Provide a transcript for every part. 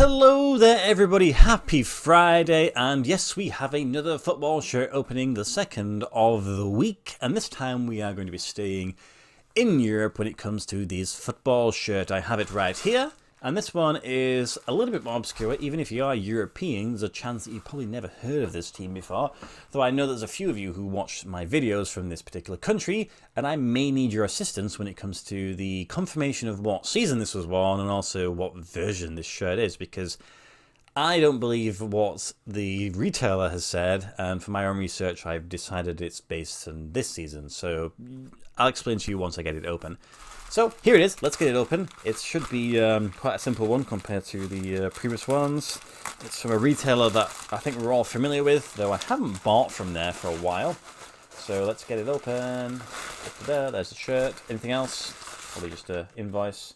Hello there everybody, happy Friday, and yes, we have another football shirt opening, the second of the week, and this time we are going to be staying in Europe when it comes to these football shirt. I have it right here, and this one is a little bit more obscure. Even if you are European, there's a chance that you've probably never heard of this team before, though I know there's a few of you who watch my videos from this particular country, and I may need your assistance when it comes to the confirmation of what season this was worn and also what version this shirt is, because I don't believe what the retailer has said, and for my own research I've decided it's based on this season, so I'll explain to you once I get it open. So here it is, let's get it open. It should be quite a simple one compared to the previous ones. It's from a retailer that I think we're all familiar with, though I haven't bought from there for a while. So let's get it open. There's the shirt. Anything else? Probably just an invoice.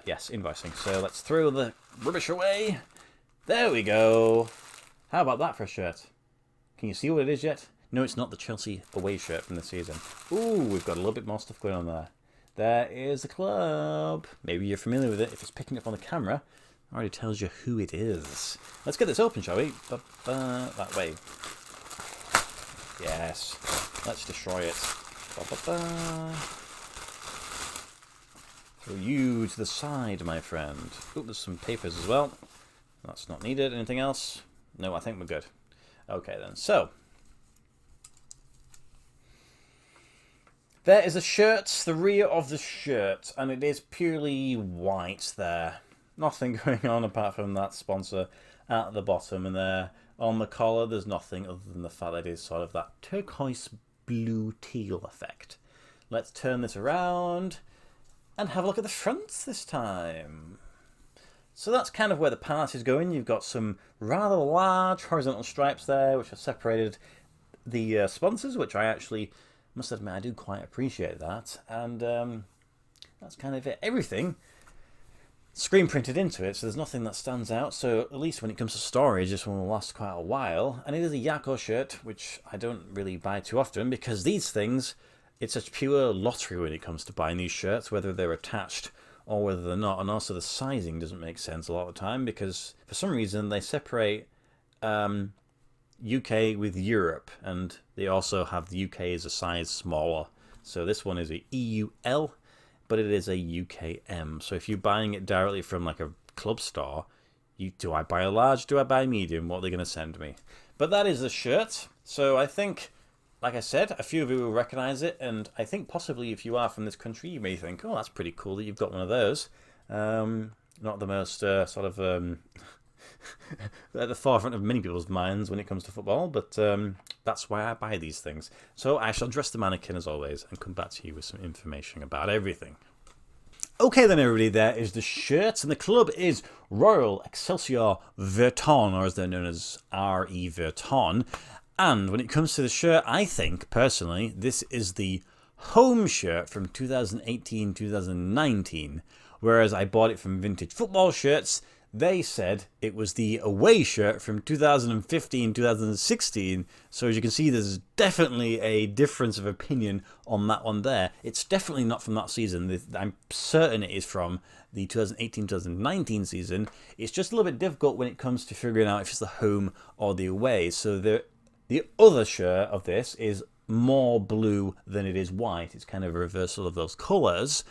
Yes, invoicing. So let's throw the rubbish away. There we go. How about that for a shirt? Can you see what it is yet? No, it's not the Chelsea away shirt from the season. Ooh, we've got a little bit more stuff going on there. There is the club. Maybe you're familiar with it. If it's picking up on the camera, it already tells you who it is. Let's get this open, shall we? That way. Yes. Let's destroy it. Throw you to the side, my friend. Oh, there's some papers as well. That's not needed. Anything else? No, I think we're good. Okay then. So there is a shirt, the rear of the shirt, and it is purely white there. Nothing going on apart from that sponsor at the bottom, and there on the collar there's nothing other than the fact that it is sort of that turquoise blue teal effect. Let's turn this around and have a look at the front this time. So that's kind of where the part is going. You've got some rather large horizontal stripes there which have separated the sponsors, which I actually must admit I do quite appreciate that, and that's kind of it. Everything screen printed into it, so there's nothing that stands out, so at least when it comes to storage this one will last quite a while. And it is a Yako shirt, which I don't really buy too often, because these things, it's a pure lottery when it comes to buying these shirts, whether they're attached or whether they're not, and also the sizing doesn't make sense a lot of the time, because for some reason they separate UK with Europe, and they also have the UK as a size smaller. So this one is a EUL, but it is a UKM. So if you're buying it directly from like a club store, do I buy a large, do I buy a medium? What are they going to send me? But that is the shirt. So I think, like I said, a few of you will recognize it, and I think possibly if you are from this country, you may think, oh, that's pretty cool that you've got one of those. Not the most sort of at the forefront of many people's minds when it comes to football, but that's why I buy these things. So I shall dress the mannequin as always and come back to you with some information about everything. Okay then everybody, there is the shirt, and the club is Royal Excelsior Virton, or as they're known as RE Virton. And when it comes to the shirt, I think personally this is the home shirt from 2018-2019, whereas I bought it from Vintage Football Shirts. They said it was the away shirt from 2015-2016, so as you can see there's definitely a difference of opinion on that one there. It's definitely not from that season. I'm certain it is from the 2018-2019 season. It's just a little bit difficult when it comes to figuring out if it's the home or the away. So the other shirt of this is more blue than it is white. It's kind of a reversal of those colours.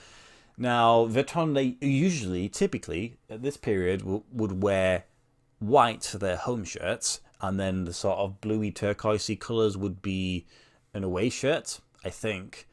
Now, Virton, they usually, typically, at this period, would wear white for their home shirts, and then the sort of bluey turquoisey colours would be an away shirt, I think.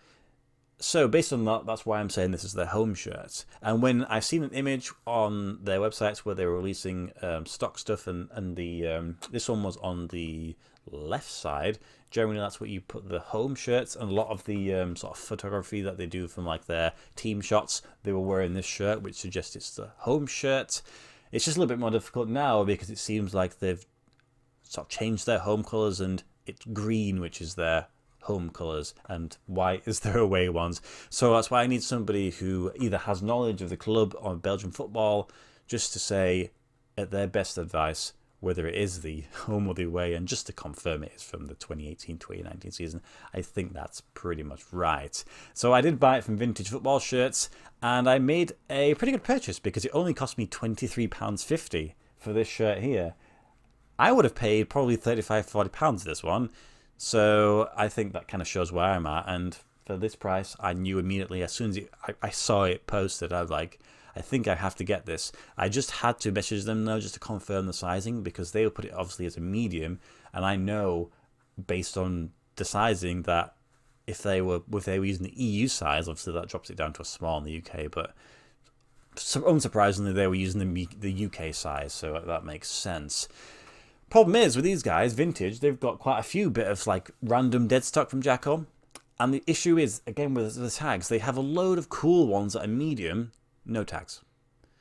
So, based on that, that's why I'm saying this is their home shirt. And when I've seen an image on their websites where they were releasing stock stuff, and the this one was on the left side, generally that's what you put the home shirts, and a lot of the sort of photography that they do from like their team shots, they were wearing this shirt, which suggests it's the home shirt. It's just a little bit more difficult now because it seems like they've sort of changed their home colours, and it's green, which is their home colours, and white is their away ones. So that's why I need somebody who either has knowledge of the club or Belgian football, just to say, at their best advice, whether it is the home or the away, and just to confirm it is from the 2018-2019 season, I think that's pretty much right. So I did buy it from Vintage Football Shirts, and I made a pretty good purchase because it only cost me £23.50 for this shirt here. I would have paid probably £35-40 for this one, so I think that kind of shows where I'm at. And for this price, I knew immediately as soon as I saw it posted, I was like, I think I have to get this. I just had to message them though, just to confirm the sizing, because they will put it obviously as a medium, and I know based on the sizing that if they were using the EU size, obviously that drops it down to a small in the UK, but unsurprisingly they were using the UK size, so that makes sense. Problem is with these guys, Vintage, they've got quite a few bit of like random dead stock from Jacko, and the issue is again with the tags, they have a load of cool ones that are medium, no tags,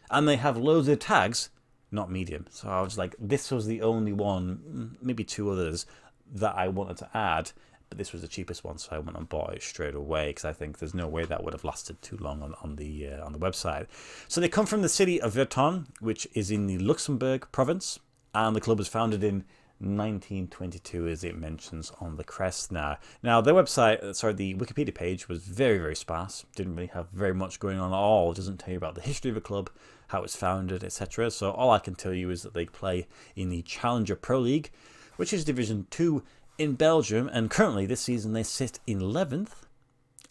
and they have loads of tags, not medium. So I was like, this was the only one, maybe two others that I wanted to add, but this was the cheapest one, so I went and bought it straight away because I think there's no way that would have lasted too long on the website. So they come from the city of Virton, which is in the Luxembourg province, and the club was founded in 1922, as it mentions on the crest now. Now, their website, the Wikipedia page was very, very sparse. Didn't really have very much going on at all. It doesn't tell you about the history of the club, how it's founded, etc. So all I can tell you is that they play in the Challenger Pro League, which is Division 2 in Belgium, and currently this season they sit in 11th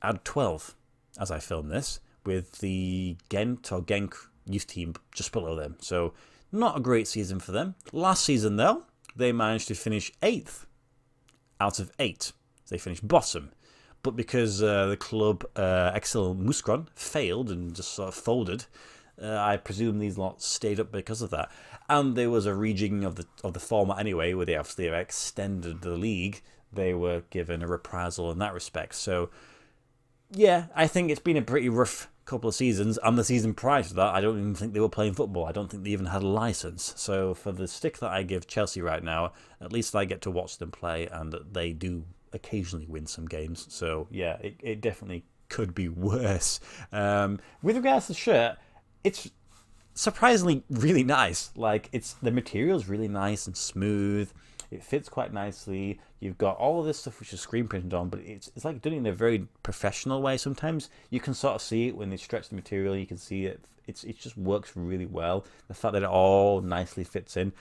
out of 12 as I film this, with the Genk youth team just below them. So not a great season for them. Last season, though, they managed to finish 8th out of 8. They finished bottom. But because the club Excel Mouscron failed and just sort of folded, I presume these lots stayed up because of that. And there was a rejigging of the format anyway, where they obviously have extended the league. They were given a reprisal in that respect. So, yeah, I think it's been a pretty rough couple of seasons, and the season prior to that I don't even think they were playing football. I don't think they even had a license. So for the stick that I give Chelsea right now, at least I get to watch them play, and they do occasionally win some games. So yeah, it definitely could be worse. With regards to the shirt, it's surprisingly really nice. Like, the material's really nice and smooth. It fits quite nicely. You've got all of this stuff which is screen printed on, but it's like done in a very professional way. Sometimes you can sort of see it when they stretch the material. You can see it. It just works really well. The fact that it all nicely fits in,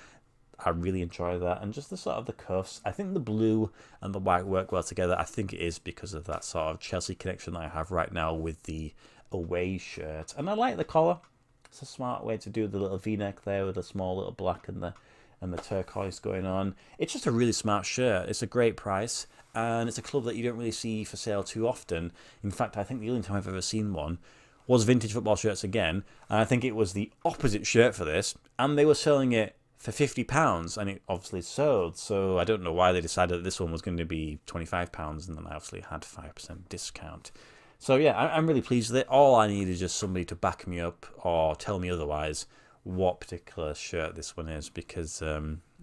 I really enjoy that. And just the sort of the cuffs. I think the blue and the white work well together. I think it is because of that sort of Chelsea connection that I have right now with the away shirt. And I like the collar. It's a smart way to do the little V-neck there with the small little black and the turquoise going on. It's just a really smart shirt. It's a great price, and it's a club that you don't really see for sale too often. In fact, I think the only time I've ever seen one was Vintage Football Shirts again, and I think it was the opposite shirt for this, and they were selling it for £50, and it obviously sold. So I don't know why they decided that this one was going to be £25, and then I obviously had 5% discount. So yeah, I'm really pleased with it. All I need is just somebody to back me up or tell me otherwise what particular shirt this one is, because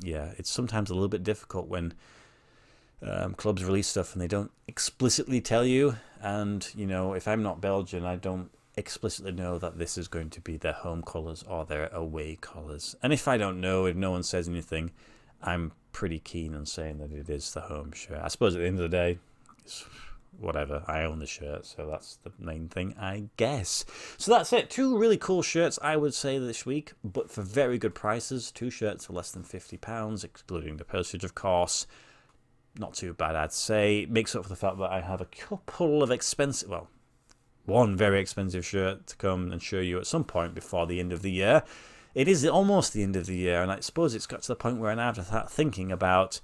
yeah, it's sometimes a little bit difficult when clubs release stuff and they don't explicitly tell you. And you know, if I'm not Belgian, I don't explicitly know that this is going to be their home colours or their away colours. And if I don't know, if no one says anything, I'm pretty keen on saying that it is the home shirt. I suppose at the end of the day, it's whatever, I own the shirt, so that's the main thing, I guess. So that's it. 2 really cool shirts, I would say, this week, but for very good prices. 2 shirts for less than £50, excluding the postage, of course. Not too bad, I'd say. It makes up for the fact that I have a couple of expensive, well, one very expensive shirt to come and show you at some point before the end of the year. It is almost the end of the year, and I suppose it's got to the point where I now have to start thinking about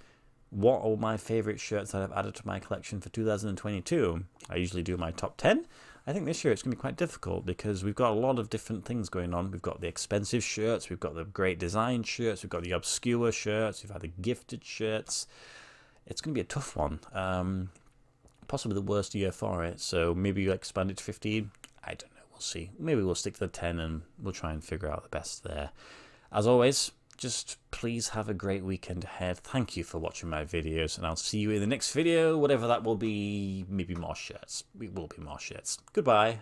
what are my favourite shirts that I've added to my collection for 2022. I usually do my top 10. I think this year it's going to be quite difficult because we've got a lot of different things going on. We've got the expensive shirts, we've got the great design shirts, we've got the obscure shirts, we've had the gifted shirts. It's going to be a tough one. Possibly the worst year for it. So maybe you expand it to 15. I don't know. We'll see. Maybe we'll stick to the 10 and we'll try and figure out the best there. As always, just please have a great weekend ahead. Thank you for watching my videos, and I'll see you in the next video, whatever that will be. Maybe more shirts. It will be more shirts. Goodbye.